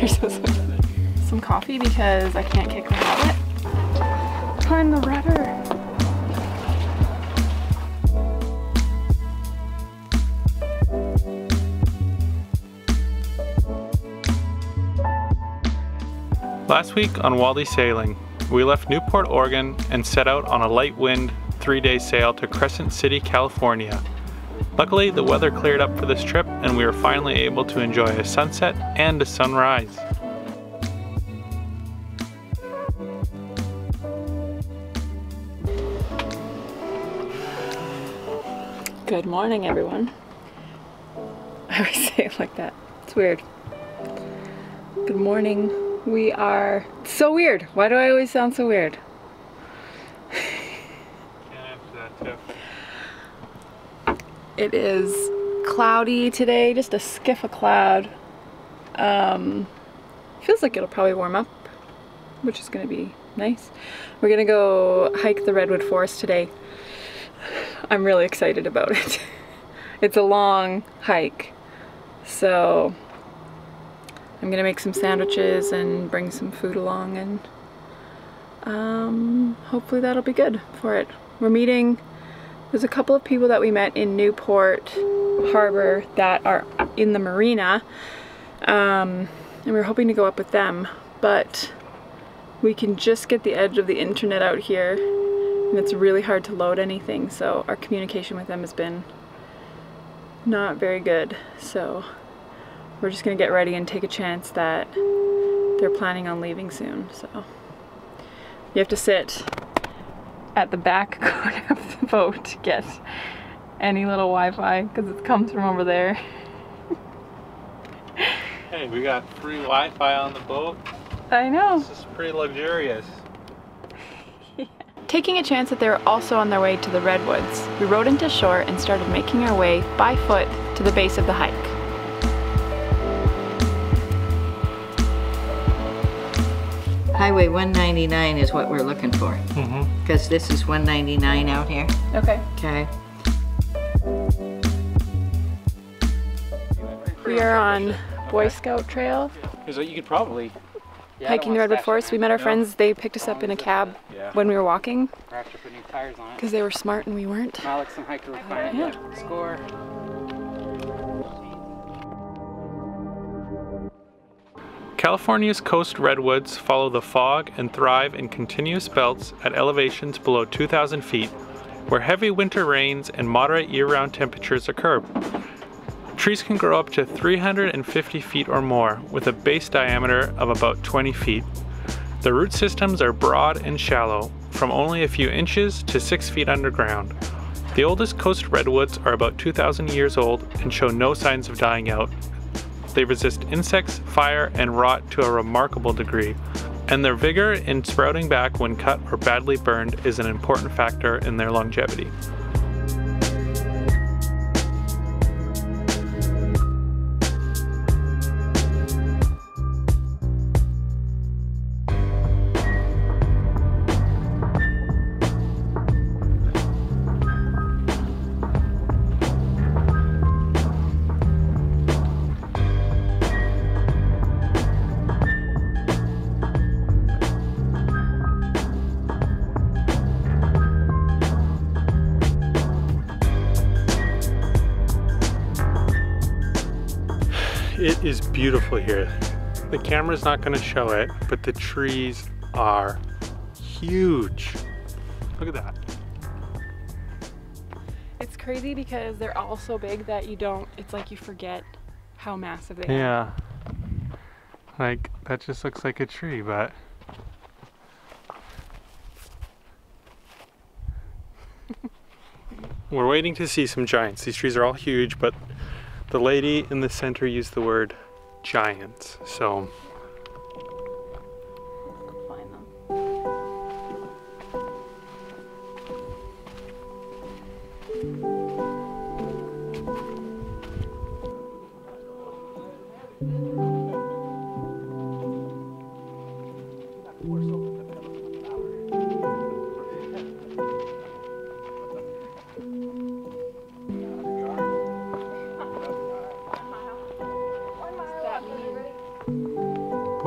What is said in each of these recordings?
You're so sweet. Some coffee because I can't kick the habit. Find the rudder. Last week on Walde Sailing, we left Newport, Oregon and set out on a light wind 3-day sail to Crescent City, California. Luckily, the weather cleared up for this trip and we were finally able to enjoy a sunset and a sunrise. Good morning, everyone. I always say it like that. It's weird. Good morning. We are... It's so weird. Why do I always sound so weird? Can't answer that too. It is cloudy today, just a skiff of cloud. Feels like it'll probably warm up, which is going to be nice. We're going to go hike the redwood forest today. I'm really excited about it. It's a long hike, so I'm gonna make some sandwiches and bring some food along, and hopefully that'll be good for it. We're meeting, there's a couple of people that we met in Newport Harbor that are in the marina, and we're hoping to go up with them, but we can just get the edge of the internet out here and it's really hard to load anything, so our communication with them has been not very good. So we're just gonna get ready and take a chance that they're planning on leaving soon. So you have to sit at the back corner of the boat to get any little Wi-Fi because it comes from over there. Hey, we got free Wi-Fi on the boat. I know. This is pretty luxurious. Taking a chance that they were also on their way to the redwoods, we rode into shore and started making our way by foot to the base of the hike. Highway 199 is what we're looking for. Because this is 199 out here. Okay. Okay. We are on Boy Scout trail, So you could probably hiking the redwood forest. We met our friends. They picked us up in a cab when we were walking have to put new tires on it. because they were smart and we weren't. Alex and hiker refinement. Yeah. Score. California's coast redwoods follow the fog and thrive in continuous belts at elevations below 2,000 feet, where heavy winter rains and moderate year-round temperatures occur. Trees can grow up to 350 feet or more, with a base diameter of about 20 feet. The root systems are broad and shallow, from only a few inches to 6 feet underground. The oldest coast redwoods are about 2,000 years old and show no signs of dying out. They resist insects, fire, and rot to a remarkable degree, and their vigor in sprouting back when cut or badly burned is an important factor in their longevity. It is beautiful here. The camera's not going to show it, but the trees are huge. Look at that. It's crazy because they're all so big that it's like you forget how massive they are. Yeah. Like, that just looks like a tree, but... We're waiting to see some giants. These trees are all huge, but the lady in the center used the word giants, so... Find them.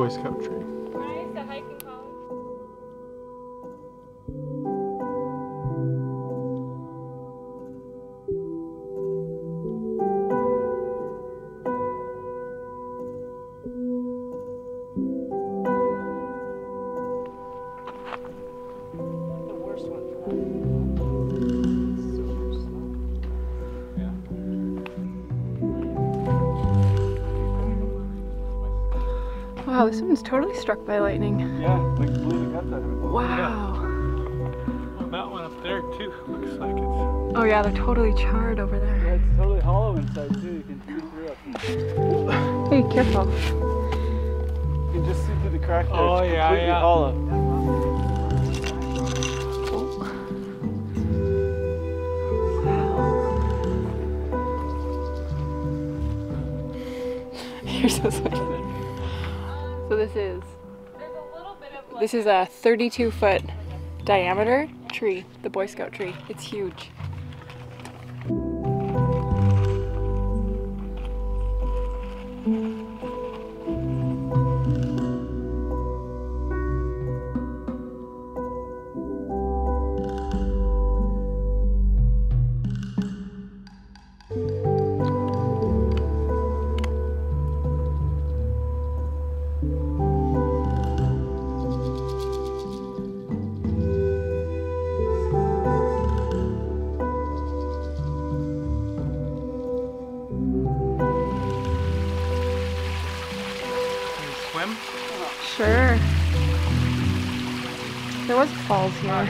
Boy Scout tree. When I used to hike in college. The worst one for that. Super slow. Wow, this one's totally struck by lightning. Yeah, like blew the guts out of it. Wow. Well, that one up there too looks like it's. Oh yeah, they're totally charred over Yeah, there. it's totally hollow inside too. You can see through it. Hey, careful. You can just see through the crack there. Oh, It's yeah, completely yeah. hollow. You're so sweet. So this is a 32-foot diameter tree, the Boy Scout tree. It's huge. Swim? Sure. There was falls here.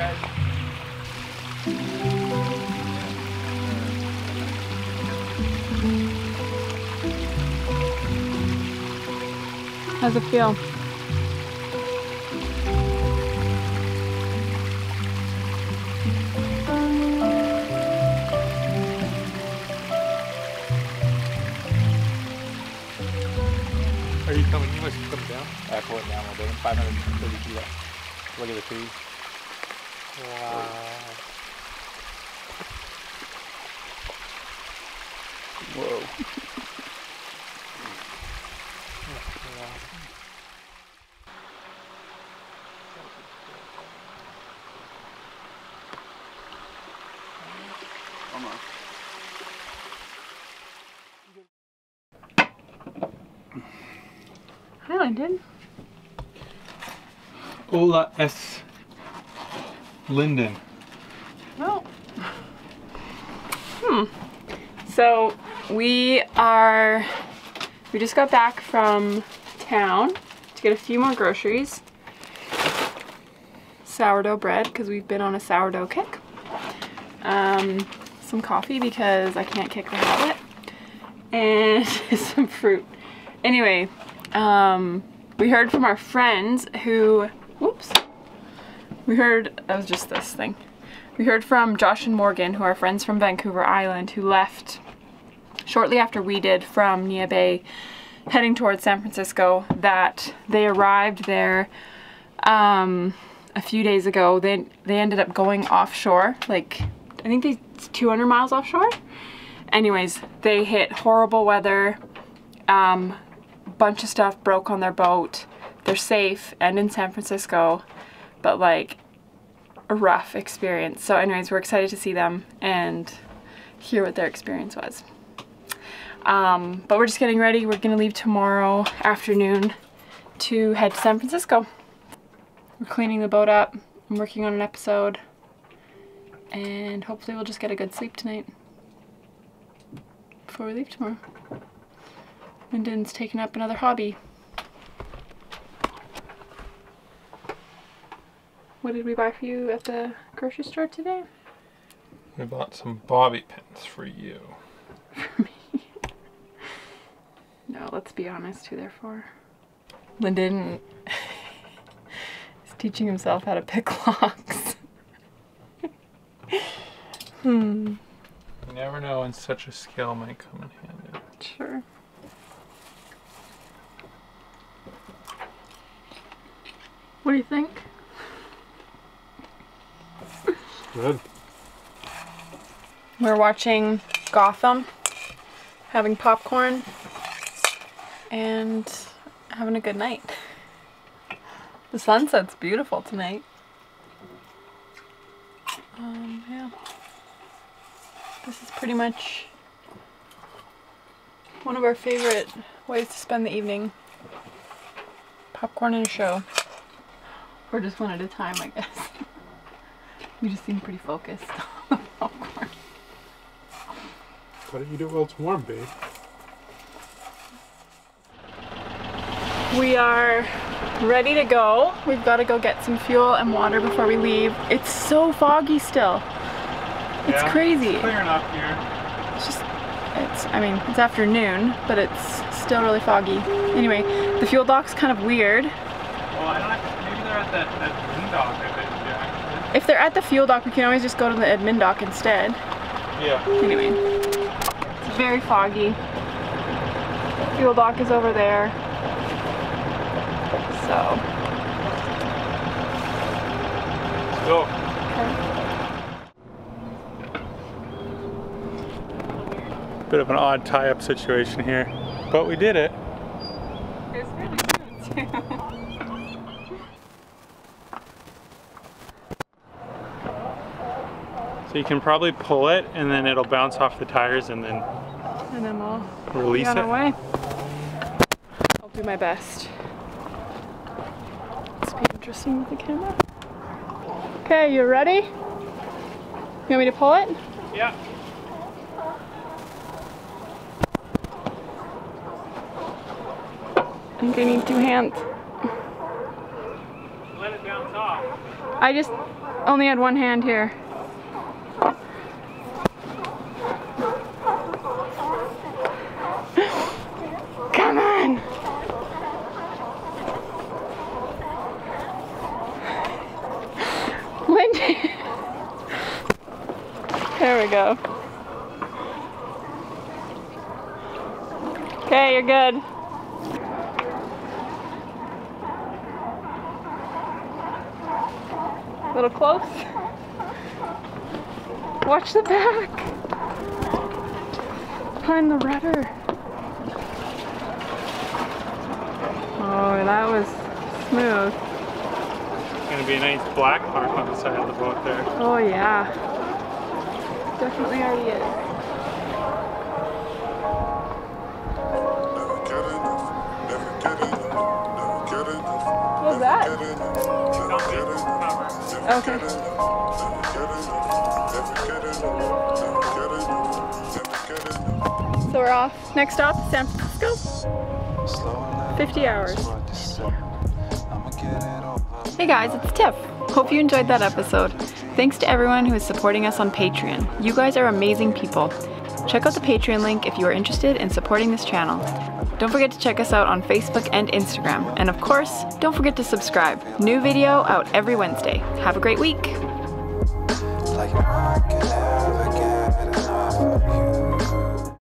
How's it feel? Are you coming? You must come down. I pull it down a little bit. 530 feet up. Look at the trees. Wow. Whoa. Almost. Hi, Lyndon. Hola es Lyndon. Well, so we just got back from town to get a few more groceries. Sourdough bread, because we've been on a sourdough kick. Some coffee, because I can't kick the habit. And some fruit. Anyway, we heard from our friends who, we heard from Josh and Morgan, who are friends from Vancouver Island, who left shortly after we did from Nia Bay, heading towards San Francisco, that they arrived there a few days ago. They ended up going offshore, like, I think it's 200 miles offshore. Anyways, they hit horrible weather, bunch of stuff broke on their boat. They're safe and in San Francisco, but like a rough experience. So anyways, we're excited to see them and hear what their experience was. But we're just getting ready. We're gonna leave tomorrow afternoon to head to San Francisco. We're cleaning the boat up. I'm working on an episode, and hopefully we'll just get a good sleep tonight before we leave tomorrow. Lyndon's taken up another hobby. What did we buy for you at the grocery store today? We bought some bobby pins for you. For me? No, let's be honest who they're for. Lyndon is teaching himself how to pick locks. You never know when such a skill might come in handy. Sure. What do you think? Good. We're watching Gotham, having popcorn, and having a good night. The sunset's beautiful tonight. Yeah. This is pretty much one of our favorite ways to spend the evening. Popcorn and a show. Or just one at a time, I guess. You just seem pretty focused on the popcorn. Gotta eat it while it's warm, babe. We are ready to go. We've got to go get some fuel and water before we leave. It's so foggy still. It's crazy. It's clearing up here. It's just, I mean, it's afternoon, but it's still really foggy. Anyway, the fuel dock's kind of weird. Well, I don't know, maybe they're at that wind dock, I bet, yeah. If they're at the fuel dock, we can always just go to the admin dock instead. Yeah. Anyway, it's very foggy. Fuel dock is over there. So. Let's go. Okay. Bit of an odd tie-up situation here, but we did it. It's really good too. So you can probably pull it and then it'll bounce off the tires and then we'll release be on it. our way. I'll do my best. It's be interesting with the camera. Okay, you ready? You want me to pull it? Yeah. I think I need 2 hands. Let it bounce off. I just only had 1 hand here. Come on! Lyndon! There we go. Okay, you're good. A little close. Watch the back. Behind the rudder. Oh, that was smooth. It's gonna be a nice black mark on the side of the boat there. Oh yeah. Definitely already is. What was that? Okay. So we're off. Next stop, San Francisco. 50 hours. Hey guys, it's Tiff. Hope you enjoyed that episode. Thanks to everyone who is supporting us on Patreon. You guys are amazing people. Check out the Patreon link if you are interested in supporting this channel. Don't forget to check us out on Facebook and Instagram. And of course, don't forget to subscribe. New video out every Wednesday. Have a great week.